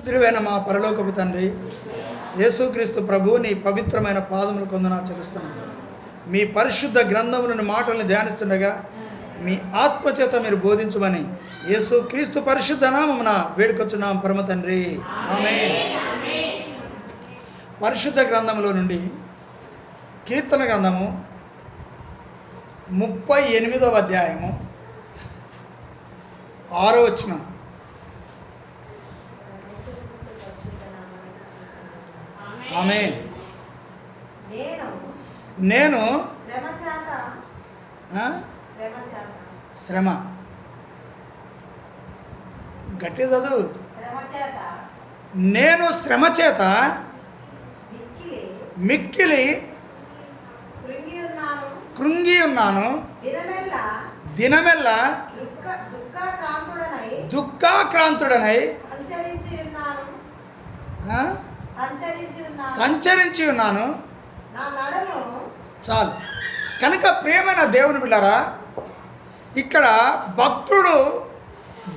దివ్యమైన మా పరలోకపు తండ్రి యేసుక్రీస్తు ప్రభువు నీ పవిత్రమైన పాదములు కొందనాలు చెల్లిస్తున్నాను. మీ పరిశుద్ధ గ్రంథములను మాటలను ధ్యానిస్తుండగా మీ ఆత్మచేత మీరు బోధించమని యేసుక్రీస్తు పరిశుద్ధ నామమున వేడుకొచ్చున్నాం పరమ తండ్రి, ఆమేన్. పరిశుద్ధ గ్రంథములో నుండి కీర్తన గ్రంథము 38వ అధ్యాయము 6వ వచనం. ఆమేన్. నేను శ్రమ గట్టి చదువు. నేను శ్రమ చేత మిక్కిలి కృంగి ఉన్నాను, దినమెల్లా దుఃఖాక్రాంతుడనై సంచరించి ఉన్నాను. చాలు. కనుక ప్రియమైన దేవుని బిడ్డారా, ఇక్కడ భక్తుడు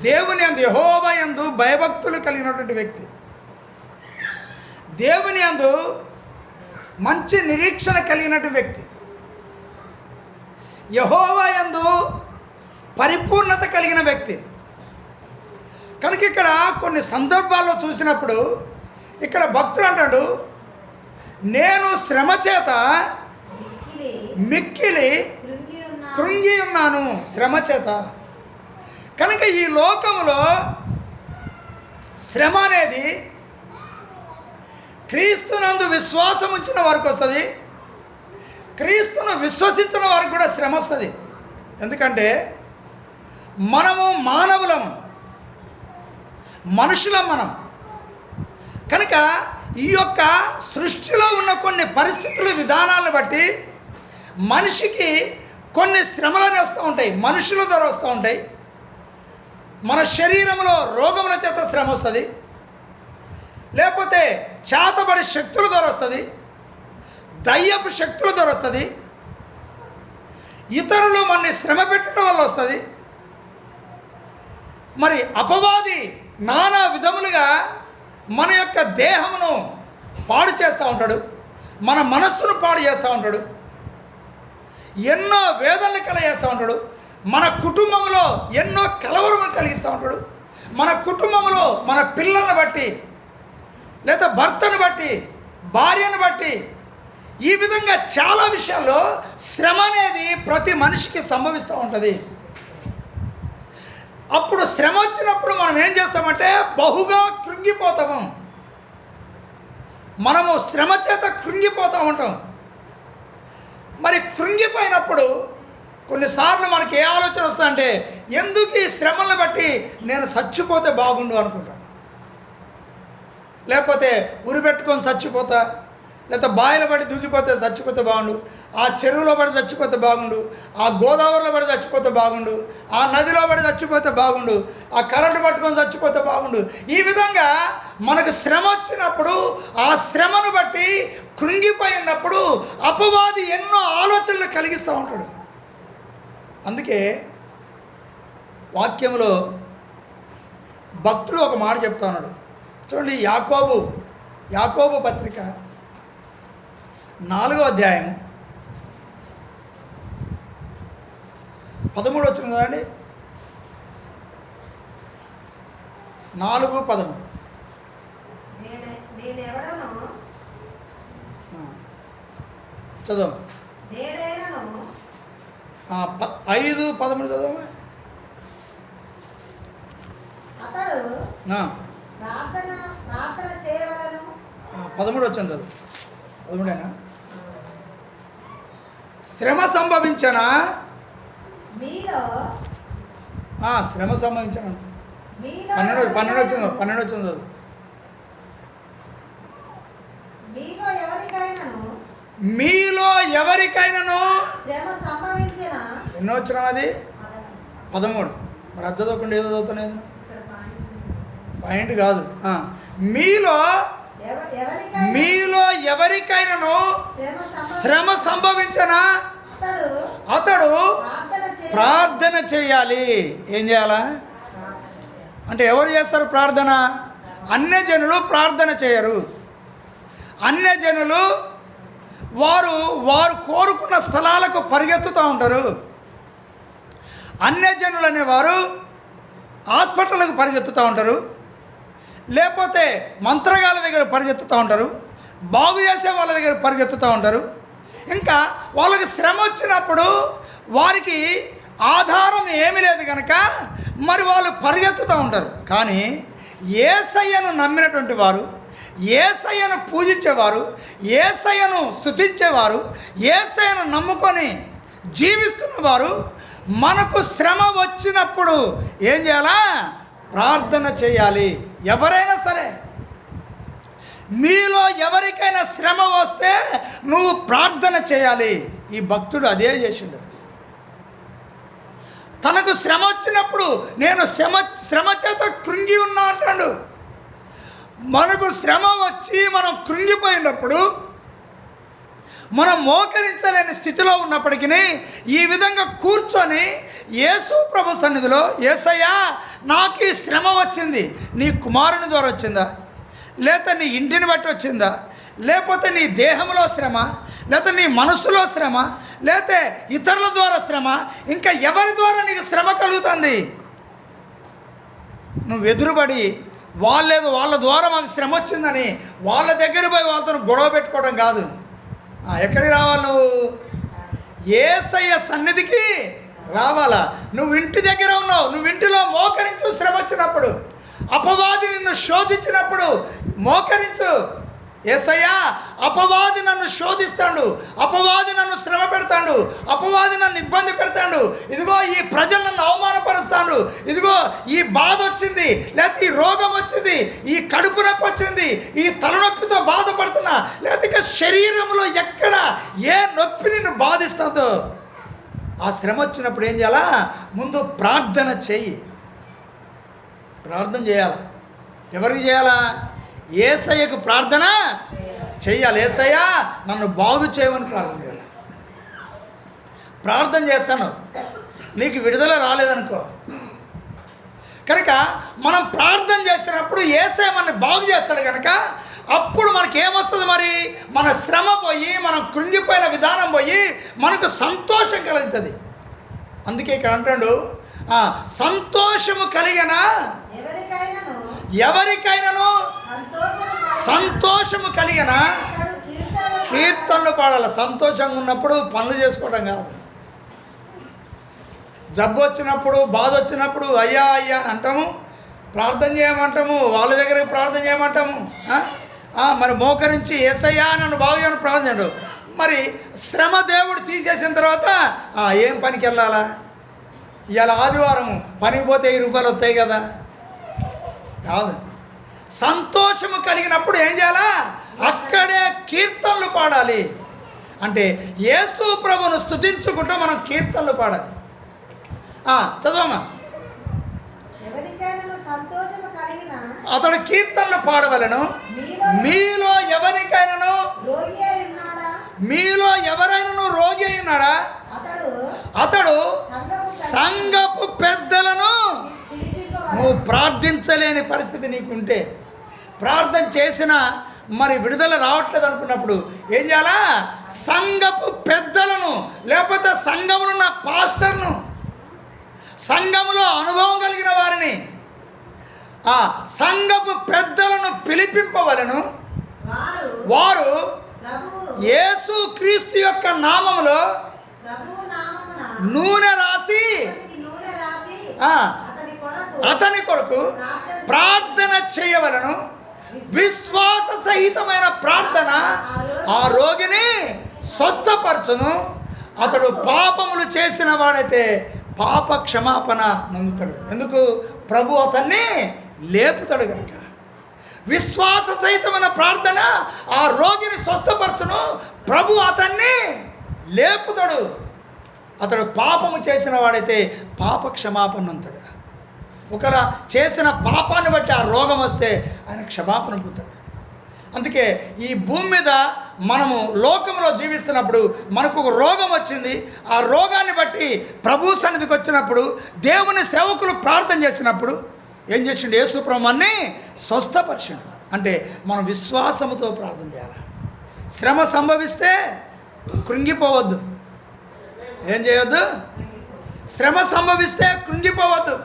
దేవుని యందు, యెహోవా యందు భయభక్తులు కలిగినటువంటి వ్యక్తి, దేవుని యందు మంచి నిరీక్షణ కలిగినటువంటి వ్యక్తి, యెహోవా యందు పరిపూర్ణత కలిగిన వ్యక్తి. కనుక ఇక్కడ కొన్ని సందర్భాల్లో చూసినప్పుడు ఇక్కడ భక్తుడు అంటాడు, నేను శ్రమ చేత మిక్కిలి కృంగి ఉన్నాను. శ్రమ చేత. కనుక ఈ లోకంలో శ్రమ అనేది క్రీస్తునందు విశ్వాసం ఉంచిన వారికి వస్తుంది, క్రీస్తును విశ్వసించిన వారికి కూడా శ్రమ వస్తుంది. ఎందుకంటే మనము మానవులము, మనుషులం మనం. కనుక ఈ యొక్క సృష్టిలో ఉన్న కొన్ని పరిస్థితులు, విధానాలను బట్టి మనిషికి కొన్ని శ్రమలనే వస్తూ ఉంటాయి, మనుషుల ద్వారా వస్తూ ఉంటాయి. మన శరీరంలో రోగముల చేత శ్రమ వస్తుంది, లేకపోతే చేతబడి శక్తుల ద్వారా వస్తుంది, దయ్యపు శక్తుల ద్వారా వస్తుంది, ఇతరులు మనని శ్రమ పెట్టడం వల్ల వస్తుంది. మరి అపవాది నానా విధములుగా మన యొక్క దేహమును పాడు చేస్తూ ఉంటాడు, మన మనస్సును పాడు చేస్తూ ఉంటాడు, ఎన్నో వేదనలు కలగజేస్తూ ఉంటాడు, మన కుటుంబంలో ఎన్నో కలవరము కలిగిస్తూ ఉంటాడు. మన కుటుంబంలో మన పిల్లలను బట్టి, లేదా భర్తను బట్టి, భార్యను బట్టి, ఈ విధంగా చాలా విషయాల్లో శ్రమ అనేది ప్రతి మనిషికి సంభవిస్తూ ఉంటుంది. అప్పుడు శ్రమ వచ్చినప్పుడు మనం ఏం చేస్తామంటే బహుగా కృంగిపోతాము. మనము శ్రమ చేత కృంగిపోతూ ఉంటాం. మరి కృంగిపోయినప్పుడు కొన్నిసార్లు మనకి ఏ ఆలోచన వస్తుందంటే, ఎందుకు ఈ శ్రమలను బట్టి నేను చచ్చిపోతే బాగుండు అనుకుంటాం, లేకపోతే ఉరి పెట్టుకొని చచ్చిపోతా, లేకపోతే బావిలో పడి దూకిపోతే చచ్చిపోతే బాగుండు, ఆ చెరువులో పడి చచ్చిపోతే బాగుండు, ఆ గోదావరిలో పడి చచ్చిపోతే బాగుండు, ఆ నదిలో పడి చచ్చిపోతే బాగుండు, ఆ కరెంటు పట్టుకొని చచ్చిపోతే బాగుండు. ఈ విధంగా మనకు శ్రమ వచ్చినప్పుడు ఆ శ్రమను బట్టి కృంగిపోయినప్పుడు అపవాది ఎన్నో ఆలోచనలు కలిగిస్తూ ఉంటాడు. అందుకే వాక్యంలో భక్తుడు ఒక మాట చెప్తా ఉన్నాడు. చూడండి, యాకోబు పత్రిక 4వ అధ్యాయం 13 వచ్చింది కదండి. 4:13 చదవ. 5:13 చదవమ్మా. అతడు 13 వచ్చింది చదువు. 13 శ్రమ సంభవించనా, శ్రమ సంభవించనా. 12 వచ్చింది చదువు. మీలో ఎవరికైనాను ఎన్నో వచ్చినా అది 13. మరి అది చదవకుండా ఏదో చదువుతాను, పాయింట్ కాదు. మీలో ఎవరికైనాను శ్రమ సంభవించనా అతడు ప్రార్థన చేయాలి. ఏం చేయాలా అంటే ఎవరు చేస్తారు ప్రార్థన? అన్యజనులు ప్రార్థన చేయరు. అన్యజనులు వారు కోరుకున్న స్థలాలకు పరిగెత్తుతూ ఉంటారు. అన్యజనులు అనేవారు హాస్పిటల్కి పరిగెత్తుతూ ఉంటారు, లేకపోతే మంత్రగాల దగ్గర పరిగెత్తుతూ ఉంటారు, బాగు చేసే వాళ్ళ దగ్గర పరిగెత్తుతూ ఉంటారు. ఇంకా వాళ్ళకి శ్రమ వచ్చినప్పుడు వారికి ఆధారం ఏమీ లేదు కనుక మరి వాళ్ళు పరిగెత్తుతూ ఉంటారు. కానీ యేసయ్యను నమ్మినటువంటి వారు, యేసయ్యను పూజించేవారు, యేసయ్యను స్తుతించేవారు, యేసయ్యను నమ్ముకొని జీవిస్తున్నవారు మనకు శ్రమ వచ్చినప్పుడు ఏం చేయాలా? ప్రార్థన చేయాలి. ఎవరైనా సరే, మీలో ఎవరికైనా శ్రమ వస్తే నువ్వు ప్రార్థన చేయాలి. ఈ భక్తుడు అదే చేసిండు. తనకు శ్రమ వచ్చినప్పుడు నేను శ్రమ చేత కృంగి ఉన్నా అంటాడు. మనకు శ్రమ వచ్చి మనం కృంగిపోయినప్పుడు, మనం మోకరించలేని స్థితిలో ఉన్నప్పటికీ ఈ విధంగా కూర్చొని యేసు ప్రభు సన్నిధిలో, యేసయ్యా నాకు ఈ శ్రమ వచ్చింది, నీ కుమారుని ద్వారా వచ్చిందా, లేకపోతే నీ ఇంటిని బట్టి వచ్చిందా, లేకపోతే నీ దేహంలో శ్రమ, లేకపోతే నీ మనసులో శ్రమ, లేకపోతే ఇతరుల ద్వారా శ్రమ, ఇంకా ఎవరి ద్వారా నీకు శ్రమ కలుగుతుంది? నువ్వు ఎదురుబడి వాళ్ళ ద్వారా మాకు శ్రమ వచ్చిందని వాళ్ళ దగ్గర పోయి వాళ్ళతో గొడవ పెట్టుకోవడం కాదు. ఎక్కడికి రావాలి? నువ్వు యేసయ్య సన్నిధికి రావాలా. నువ్వు ఇంటి దగ్గర ఉన్నావు, నువ్వు ఇంటిలో మోకరించు. శ్రమ వచ్చినప్పుడు, అపవాది నిన్ను శోధించినప్పుడు మోకరించు. యేసయ్యా అపవాది నన్ను శోధిస్తాడు, అపవాది నన్ను శ్రమ పెడతాడు, అపవాది నన్ను ఇబ్బంది పెడతాడు, ఇదిగో ఈ ప్రజలు నన్ను అవమానపరుస్తాడు, ఇదిగో ఈ బాధ వచ్చింది, లేకపోతే ఈ రోగం వచ్చింది, ఈ కడుపు నొప్పి వచ్చింది, ఈ తలనొప్పితో బాధపడుతున్నా, లేకపోతే ఇక శరీరంలో ఎక్కడ ఏ నొప్పి నిన్ను బాధిస్తుందో ఆ శ్రమ వచ్చినప్పుడు ఏం చేయాలా? ముందు ప్రార్థన చెయ్యి. ప్రార్థన చేయాలా. ఎవరికి చేయాలా? యేసయ్యకు ప్రార్థన చెయ్యాలి. యేసయ్యా నన్ను బాగు చేయమని ప్రార్థన చేయాలి. ప్రార్థన చేస్తాను, నీకు విడుదల రాలేదనుకో, కనుక మనం ప్రార్థన చేసినప్పుడు యేసయ్య మనల్ని బాగు చేస్తాడు కనుక అప్పుడు మనకి ఏమొస్తుంది? మరి మన శ్రమ పోయి, మనం కృంగిపోయిన విధానం పోయి మనకు సంతోషం కలుగుతుంది. అందుకే ఇక్కడ అంటాడు, సంతోషము కలిగిన ఎవరికైనాను సంతోషము కలిగిన కీర్తనలు పాడాలి. సంతోషంగా ఉన్నప్పుడు పనులు చేసుకోవడం కాదు. జబ్బు వచ్చినప్పుడు, బాధ వచ్చినప్పుడు అయ్యా అయ్యా అని అంటాము, ప్రార్థన చేయమంటాము, వాళ్ళ దగ్గరికి ప్రార్థన చేయమంటాము. మరి మోకరించి యేసయ్యా నన్ను బాగు చేయమని ప్రార్థన చేయడు. మరి శ్రమ దేవుడు తీసేసిన తర్వాత ఏం పనికి వెళ్ళాలా? ఇవాళ ఆదివారం పనికి పోతే 1000 రూపాయలు వస్తాయి కదా? కాదు. సంతోషము కలిగినప్పుడు ఏం చేయాలా? అక్కడే కీర్తనలు పాడాలి. అంటే యేసు ప్రభువును స్తుతించుకుంటూ మనం కీర్తనలు పాడాలి. చదవమా. అతడు కీర్తనలు పాడవలను. మీలో ఎవరికైనాను రోగి అయి ఉన్నాడా? అతడు సంఘపు పెద్దలను, నువ్వు ప్రార్థించలేని పరిస్థితి నీకుంటే, ప్రార్థన చేసినా మరి విడుదల రావట్లేదు అనుకున్నప్పుడు ఏం చేయాలా? సంఘపు పెద్దలను, లేకపోతే సంఘములో ఉన్న పాస్టర్ను, సంఘములో అనుభవం కలిగిన వారిని, సంఘపు పెద్దలను పిలిపింపవలను. వారు యేసు క్రీస్తు యొక్క నామములో నూనె రాసి అతని కొరకు ప్రార్థన చేయవలను. విశ్వాస సహితమైన ప్రార్థన ఆ రోగిని స్వస్థపరచును. అతడు పాపములు చేసిన వాడైతే పాప క్షమాపణ పొందుతాడు. ఎందుకు? ప్రభు అతన్ని లేపుతాడు కనుక. విశ్వాస సహితమైన ప్రార్థన ఆ రోగిని స్వస్థపరచును. ప్రభు అతన్ని లేపుతాడు. అతడు పాపము చేసిన వాడైతే పాప క్షమాపణ పొందుతాడు. ఒకవేళ చేసిన పాపాన్ని బట్టి ఆ రోగం వస్తే ఆయన క్షమాపణ పొందుతాడు. అందుకే ఈ భూమి మీద మనము లోకంలో జీవిస్తున్నప్పుడు మనకు ఒక రోగం వచ్చింది. ఆ రోగాన్ని బట్టి ప్రభు సన్నిధికి వచ్చినప్పుడు, దేవుని సేవకులు ప్రార్థన చేసినప్పుడు ఏం చేసిండు? యేసు ప్రభువుని స్వస్థపరిచిండు. అంటే మనం విశ్వాసముతో ప్రార్థన చేయాలి. శ్రమ సంభవిస్తే కృంగిపోవద్దు. ఏం చేయొద్దు? శ్రమ సంభవిస్తే కృంగిపోవద్దు.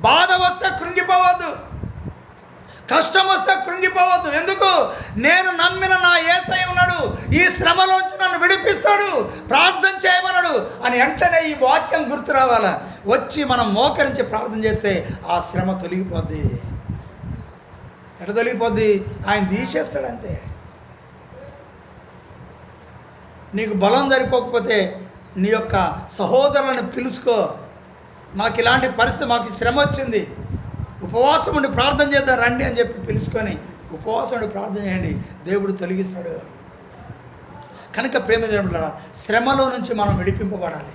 బాధ వస్తే కృంగిపోవద్దు. కష్టం వస్తే కృంగిపోవద్దు. ఎందుకు? నేను నమ్మిన నా యేసయ్య ఉన్నాడు, ఈ శ్రమలోంచి నన్ను విడిపిస్తాడు, ప్రార్థన చేయమన్నాడు అని వెంటనే ఈ వాక్యం గుర్తు రావాలా. వచ్చి మనం మోకరించి ప్రార్థన చేస్తే ఆ శ్రమ తొలగిపోద్ది. ఎట తొలగిపోద్ది? ఆయన తీసేస్తాడంతే. నీకు బలం సరిపోకపోతే నీ యొక్క సహోదరులను పిలుచుకో. నాకు ఇలాంటి పరిస్థితి, మాకు శ్రమ వచ్చింది, ఉపవాసం ఉండి ప్రార్థన చేద్దాం రండి అని చెప్పి పిలుచుకొని ఉపవాసం ఉండి ప్రార్థన చేయండి, దేవుడు తొలగిస్తాడు. కనుక ప్రేమ దేవుడులారా, శ్రమలో నుంచి మనం విడిపింపబడాలి.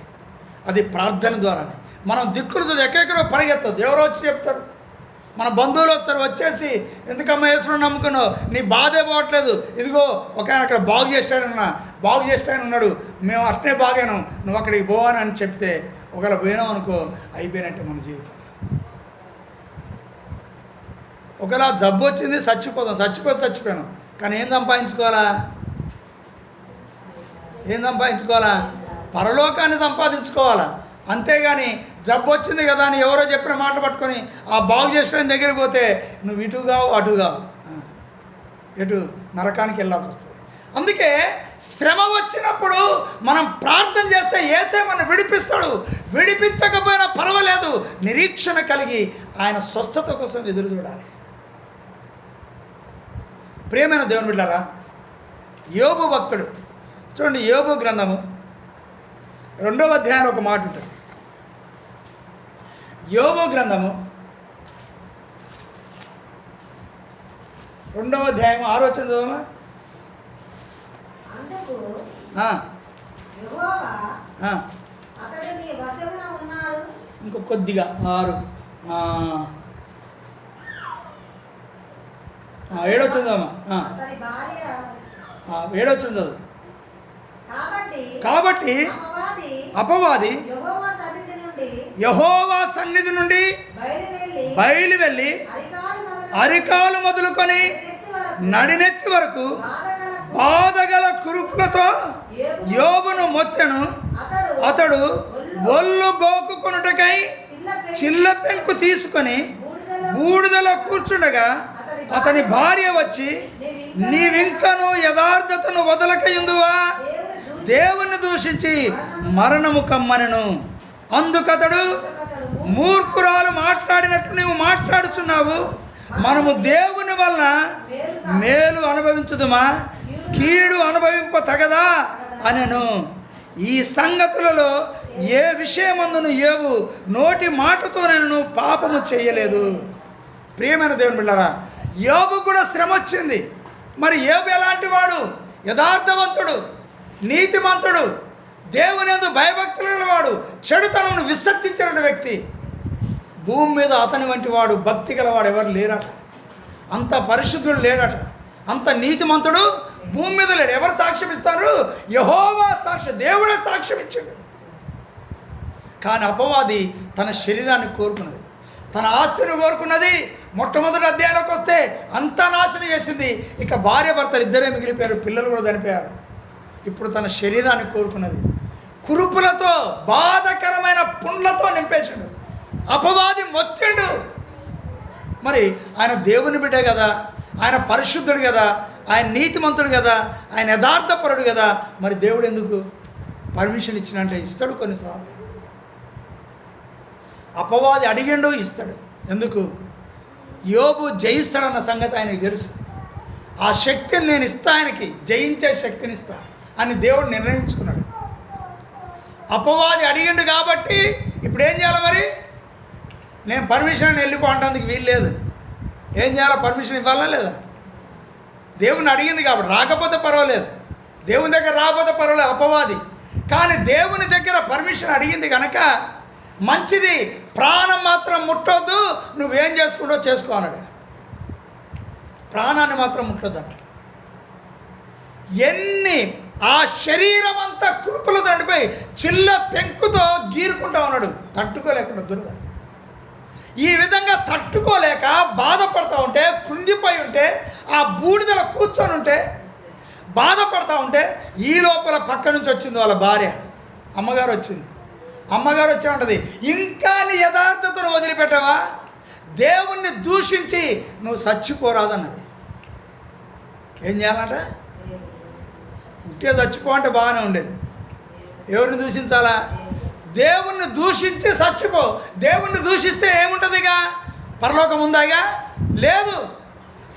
అది ప్రార్థన ద్వారానే. మనం దిక్కులతో ఎక్కడెక్కడో పరిగెత్తదు. ఎవరో వచ్చి చెప్తారు, మన బంధువులు వస్తారు, వచ్చేసి ఎందుకమ్మా యేసుని నమ్ముకున్నావు, నీ బాధే పోవట్లేదు, ఇదిగో ఒక ఆయన అక్కడ బాగు చేస్తాయని ఉన్నాడు, మేము అట్నే బాగాను, నువ్వు అక్కడికి పోవాని అని చెప్తే ఒకవేళ పోయినాం అనుకో, అయిపోయినట్టే మన జీవితం. ఒకవేళ జబ్బు వచ్చింది, చచ్చిపోయాను, కానీ ఏం సంపాదించుకోవాలా? పరలోకాన్ని సంపాదించుకోవాలా. అంతేగాని జబ్బు వచ్చింది కదా అని ఎవరో చెప్పిన మాట పట్టుకొని ఆ బాగు చేసిన దగ్గరికి పోతే నువ్వు ఇటుగావు అటుగావు, ఎటు నరకానికి వెళ్ళాల్సి వస్తుంది. అందుకే శ్రమ వచ్చినప్పుడు మనం ప్రార్థన చేస్తే యేసే మనం విడిపిస్తాడు. విడిపించకపోయినా పర్వాలేదు, నిరీక్షణ కలిగి ఆయన స్వస్థత కోసం ఎదురు చూడాలి. ప్రియమైన దేవుని బిడ్డలారా, యోబు భక్తుడు చూడండి, యోబు గ్రంథము 2వ అధ్యాయం ఒక మాట ఉంటుంది. యోబు గ్రంథము 2వ అధ్యాయం 6వ వచనం చదవమా. అందుకు యెహోవా అతడు నీ వశమున ఉన్నాడు. ఇంకో కొద్దిగా 6 7వ వచనం చదవమా. అతని భార్య 7వ వచనం చదువు. కాబట్టి అపవాది యెహోవా సన్నిధి నుండి బయలు వెళ్ళి అరికాలు మొదలుకొని నడినెత్తి వరకు బాధగల కురుపులతో యోబును మొత్తెను. అతడు ఒళ్ళు గోకుకొనుటకై చిల్ల పెంకు తీసుకొని బూడిదలో కూర్చుండగా అతని భార్య వచ్చి, నీవింకను యథార్థతను వదలకయుందువా, దేవుని దూషించి మరణము కమ్మనెను. అందుకతడు, మూర్ఖురాలు మాట్లాడినట్టు నీవు మాట్లాడుచున్నావు, మనము దేవుని వలన మేలు అనుభవించుదుమా, కీడు అనుభవింప తగదా అనెను. ఈ సంగతులలో ఏ విషయమందును యోబు నోటి మాటతో నేను పాపము చేయలేదు. ప్రియమైన దేవుని బిడ్డలారా, యోబు కూడా శ్రమ వచ్చింది. మరి యోబు ఎలాంటి వాడు? యథార్థవంతుడు, నీతిమంతుడు, దేవుని యందు భయభక్తులు గలవాడు, చెడుతనమును విసర్జించిన వ్యక్తి. భూమి మీద అతని వంటి వాడు, భక్తి గలవాడు ఎవరు లేరట. అంత పరిశుద్ధుడు లేడట, అంత నీతిమంతుడు భూమి మీద లేడు. ఎవరు సాక్ష్యం ఇస్తారు? యెహోవా సాక్ష్యం, దేవుడే సాక్ష్యం ఇచ్చాడు. కానీ అపవాది తన శరీరాన్ని కోరుకున్నది, తన ఆస్తిని కోరుకున్నది. మొట్టమొదటి అధ్యాయంలోకి వస్తే అంతా నాశనం చేసింది. ఇక భార్య భర్తలు ఇద్దరే మిగిలిపోయారు, పిల్లలు కూడా చనిపోయారు. ఇప్పుడు తన శరీరాన్ని కోరుకున్నది. కురుపులతో, బాధకరమైన పుండ్లతో నింపేశాడు. అపవాది మొత్తిండు. మరి ఆయన దేవుని బిడ్డే కదా, ఆయన పరిశుద్ధుడు కదా, ఆయన నీతిమంతుడు కదా, ఆయన యథార్థపరుడు కదా. మరి దేవుడు ఎందుకు పర్మిషన్ ఇచ్చినంటే ఇస్తాడు కొన్నిసార్లు. అపవాది అడిగిండు, ఇస్తాడు. ఎందుకు? యోబు జయిస్తాడన్న సంగతి ఆయనకి తెలుసు. ఆ శక్తిని నేను ఇస్తా, ఆయనకి జయించే శక్తిని ఇస్తా అని దేవుడు నిర్ణయించుకున్నాడు. అపవాది అడిగిండు కాబట్టి ఇప్పుడు ఏం చేయాలి? మరి నేను పర్మిషన్ వెళ్ళిపోవటానికి వీలు లేదు. ఏం చేయాలి? పర్మిషన్ ఇవ్వాలా లేదా? దేవుని అడిగింది కాబట్టి, రాకపోతే పర్వాలేదు, దేవుని దగ్గర రాకపోతే పర్వాలేదు అపవాది. కానీ దేవుని దగ్గర పర్మిషన్ అడిగింది కనుక మంచిది, ప్రాణం మాత్రం ముట్టొద్దు, నువ్వేం చేసుకుంటో చేసుకో అన్నాడు. ప్రాణాన్ని మాత్రం ముట్టొద్దు అన్నాడు. ఎన్ని ఆ శరీరం అంతా కురుపులు దండిపోయి చిల్ల పెంకుతో గీరుకుంటా ఉన్నాడు, తట్టుకోలేకుండా దుర్గా. ఈ విధంగా తట్టుకోలేక బాధపడతా ఉంటే, కృంగిపోయి ఉంటే, ఆ బూడిదలో కూర్చొని ఉంటే, బాధపడతా ఉంటే, ఈ లోపల పక్క నుంచి వచ్చింది వాళ్ళ భార్య, అమ్మగారు వచ్చింది. అమ్మగారు వచ్చే ఉంటుంది, ఇంకా నీ యథార్థతను వదిలిపెట్టవా, దేవుణ్ణి దూషించి నువ్వు చచ్చిపోరాదన్నది. ఏం చేయాలంట? ఉంటే చచ్చిపో అంటే బాగానే ఉండేది. ఎవరిని దూషించాలా? దేవుణ్ణి దూషించి చచ్చిపో. దేవుణ్ణి దూషిస్తే ఏముంటుందిగా? పరలోకం ఉందాగా? లేదు.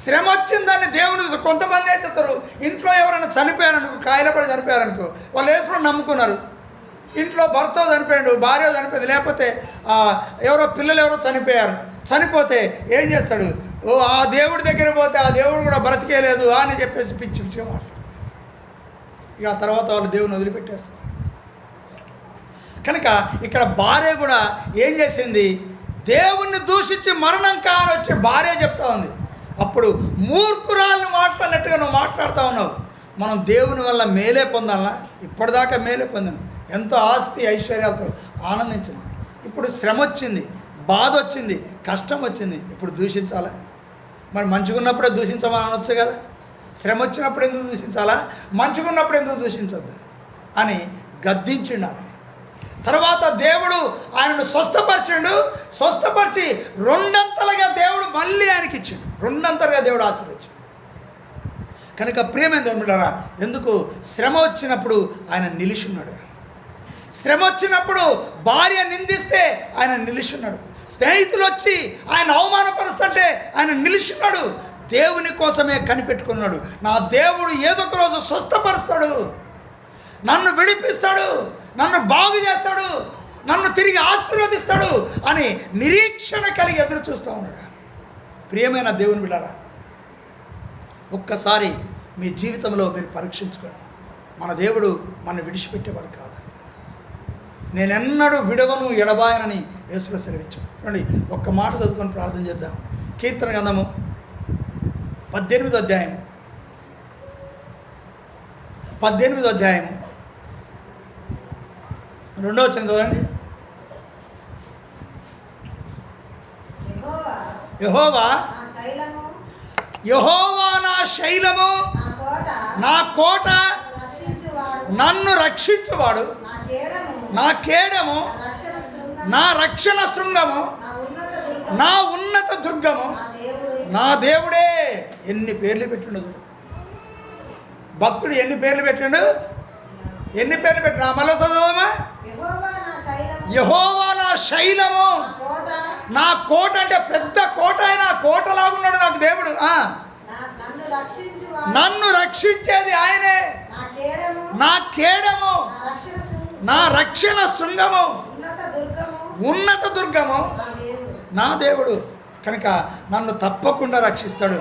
శ్రమ వచ్చిందని దేవుని కొంతమంది ఏం చేస్తారు, ఇంట్లో ఎవరైనా చనిపోయారనుకో, కాయలపడి చనిపోయారనుకో, వాళ్ళు వేసుకుని నమ్ముకున్నారు. ఇంట్లో భర్త చనిపోయాడు, భార్య చనిపోయింది, లేకపోతే ఎవరో పిల్లలు ఎవరో చనిపోయారు. చనిపోతే ఏం చేస్తాడు? ఓ ఆ దేవుడి దగ్గర పోతే ఆ దేవుడు కూడా బ్రతికేయలేదు అని చెప్పేసి పిచ్చి పిచ్చిగా మాట్లాడు. ఇక ఆ తర్వాత వాళ్ళు దేవుని వదిలిపెట్టేస్తారు. కనుక ఇక్కడ భార్య కూడా ఏం చేసింది? దేవుణ్ణి దూషించి మరణం కాని వచ్చి భార్య చెప్తా ఉంది. అప్పుడు మూర్ఖురాలను మాట్లాడినట్టుగా నువ్వు మాట్లాడుతూ ఉన్నావు. మనం దేవుని వల్ల మేలే పొందాలా? ఇప్పటిదాకా మేలే పొందాను, ఎంతో ఆస్తి ఐశ్వర్యాలతో ఆనందించాను. ఇప్పుడు శ్రమ వచ్చింది, బాధ వచ్చింది, కష్టం వచ్చింది, ఇప్పుడు దూషించాలా? మరి మంచిగా ఉన్నప్పుడే దూషించమని అనొచ్చు కదా. శ్రమ వచ్చినప్పుడు ఎందుకు దూషించాలా? మంచిగా ఉన్నప్పుడు ఎందుకు దూషించద్దు అని గద్దించిండు ఆమె. తర్వాత దేవుడు ఆయనను స్వస్థపరిచిండు. స్వస్థపరిచి రెండంతలుగా దేవుడు మళ్ళీ ఆయనకి ఇచ్చిండు. రెండంతలుగా దేవుడు ఆశీర్వదించాడు. కనుక ప్రియమైన దేవుడారా, ఎందుకు? శ్రమ వచ్చినప్పుడు ఆయన నిలిచున్నాడు. శ్రమ వచ్చినప్పుడు భార్య నిందిస్తే ఆయన నిలిచున్నాడు. స్నేహితులు వచ్చి ఆయన అవమానపరుస్తుంటే ఆయన నిలిచున్నాడు. దేవుని కోసమే కనిపెట్టుకున్నాడు. నా దేవుడు ఏదో ఒక రోజు స్వస్థపరుస్తాడు, నన్ను విడిపిస్తాడు, నన్ను బాగు చేస్తాడు, నన్ను తిరిగి ఆశీర్వదిస్తాడు అని నిరీక్షణ కలిగి ఎదురు చూస్తూ ఉన్నాడు. ప్రియమైన దేవుని బిడ్డలారా, ఒక్కసారి మీ జీవితంలో మీరు పరీక్షించుకోండి. మన దేవుడు మన విడిచిపెట్టేవాడు కాదు. నేనెన్నడూ విడవను ఎడబాయనని యేసు సెలవిచ్చాడు. చూడండి, ఒక్క మాట చదువుకొని ప్రార్థన చేద్దాం. కీర్తన గ్రంథము 18వ అధ్యాయం 2వ వచనం చదవండి. యెహోవా నా శైలము, నా కోట, నన్ను రక్షించువాడు, నా కేడము, నా రక్షణ శృంగము, నా ఉన్నత దుర్గము, నా దేవుడే. ఎన్ని పేర్లు పెట్టిండు చూడు భక్తుడు, ఎన్ని పేర్లు పెట్టిండు, ఎన్ని పేర్లు పెట్టిండు. మళ్ళీ చదవమా? యెహోవా నా శైలము, నా కోట. అంటే పెద్ద కోట, అయినా కోటలాగున్నాడు నాకు దేవుడు. నన్ను రక్షించేది ఆయనే, నా కేడము, నా రక్షణ శృంగము, ఉన్నత దుర్గము నా దేవుడు. కనుక నన్ను తప్పకుండా రక్షిస్తాడు.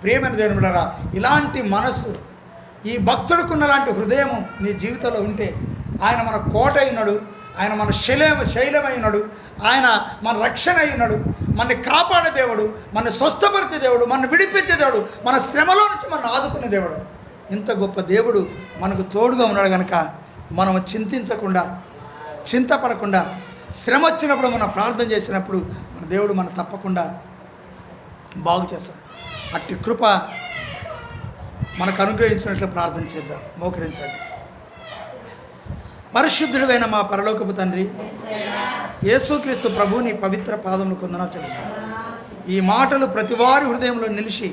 ప్రియమైన దేవుని బిడ్డలారా, ఇలాంటి మనస్సు, ఈ భక్తుడికున్నలాంటి హృదయము నీ జీవితంలో ఉంటే ఆయన మన కోట అయినాడు, ఆయన మన శైలమైనాడు, ఆయన మన రక్షణ అయినాడు, మనని కాపాడే దేవుడు, మన స్వస్థపరిచే దేవుడు, మన విడిపించే దేవుడు, మన శ్రమలో నుంచి మనం ఆదుకునే దేవుడు. ఇంత గొప్ప దేవుడు మనకు తోడుగా ఉన్నాడు. కనుక మనం చింతించకుండా, చింతపడకుండా, శ్రమ వచ్చినప్పుడు మనం ప్రార్థన చేసినప్పుడు మన దేవుడు మనం తప్పకుండా బాగు చేస్తాడు. అట్టి కృప మనకు అనుగ్రహించినట్లు ప్రార్థన చేద్దాం. మోకరించండి. పరిశుద్ధుడైన మా పరలోకపు తండ్రి, యేసుక్రీస్తు ప్రభుని పవిత్ర పాదములు కొందనాలు చెల్లిస్తాను. ఈ మాటలు ప్రతి వారి హృదయంలో నిలిచి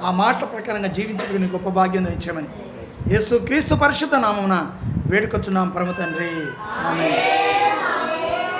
ఆ మాటల ప్రకారంగా జీవించుకుని గొప్ప భాగ్యం ఇచ్చామని యేసుక్రీస్తు పరిశుద్ధ నామమున వేడుకొచ్చున్నాం పరమ తండ్రి. ఆమేన్.